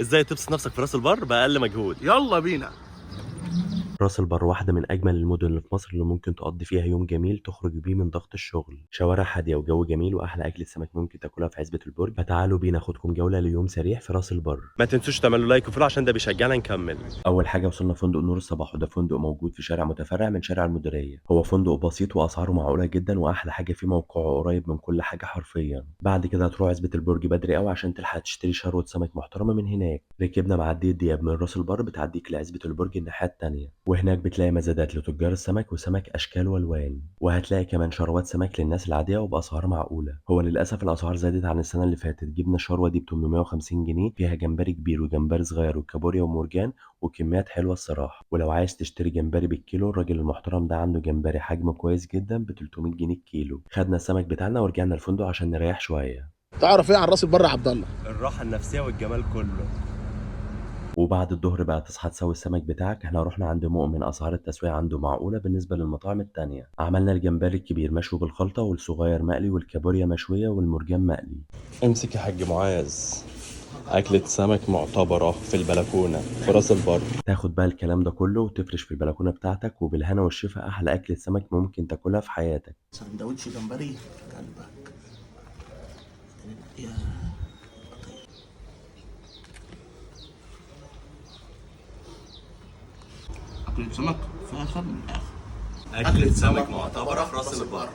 ازاي تبسط نفسك في راس البر باقل مجهود؟ يلا بينا. راس البر واحدة من أجمل المدن اللي في مصر اللي ممكن تقضي فيها يوم جميل تخرج بيه من ضغط الشغل، شوارع هادية وجو جميل وأحلى أكلة سمك ممكن تاكلها في عزبة البرج، فتعالوا بينا أخدكم جولة ليوم سريع في راس البر. ما تنسوش تعملوا لايك وفولو عشان ده بيشجعنا نكمل. أول حاجة وصلنا فندق نور الصباح، وده فندق موجود في شارع متفرع من شارع المديرية. هو فندق بسيط وأسعاره معقولة جدا، وأحلى حاجة فيه موقعه قريب من كل حاجة حرفيا. بعد كده هتروح عزبة البرج بدري قوي عشان تلحق تشتري شروة سمك محترمة من هناك. ركبنا معدية دياب من راس البر بتعديك لعزبة البرج الناحية التانية، وهناك بتلاقي مزادات لتجار السمك وسمك اشكال والوان، وهتلاقي كمان شروات سمك للناس العاديه وباسعار معقوله. هو للاسف الاسعار زادت عن السنه اللي فاتت. جبنا الشروه دي ب 850 جنيه، فيها جمبري كبير وجمبري صغير وكابوريا ومرجان وكميات حلوه الصراحه. ولو عايز تشتري جمبري بالكيلو، الراجل المحترم ده عنده جمبري حجم كويس جدا ب 300 جنيه الكيلو. خدنا السمك بتاعنا ورجعنا الفندق عشان نريح شويه. تعرف ايه عن راس البر يا عبد الله؟ الراحه النفسيه والجمال كله. وبعد الظهر بقى تصحى تسوي السمك بتاعك. احنا رحنا عند مؤمن، اسعار التسوية عنده معقولة بالنسبة للمطاعم التانية. عملنا الجمبري الكبير مشوي بالخلطة، والصغير مقلي، والكابوريا مشوية، والمرجان مقلي. امسك يا حاج معاذ، أكلة سمك معتبرة في البلكونة في راس البر. تاخد بقى الكلام ده كله وتفرش في البلكونة بتاعتك، وبالهنا والشفا أحلى أكلة سمك ممكن تاكلها في حياتك. سندوتش جمبري قلبك يا أكلة سمك فاخر من الآخر. أكلة سمك معتبرة في راس البر.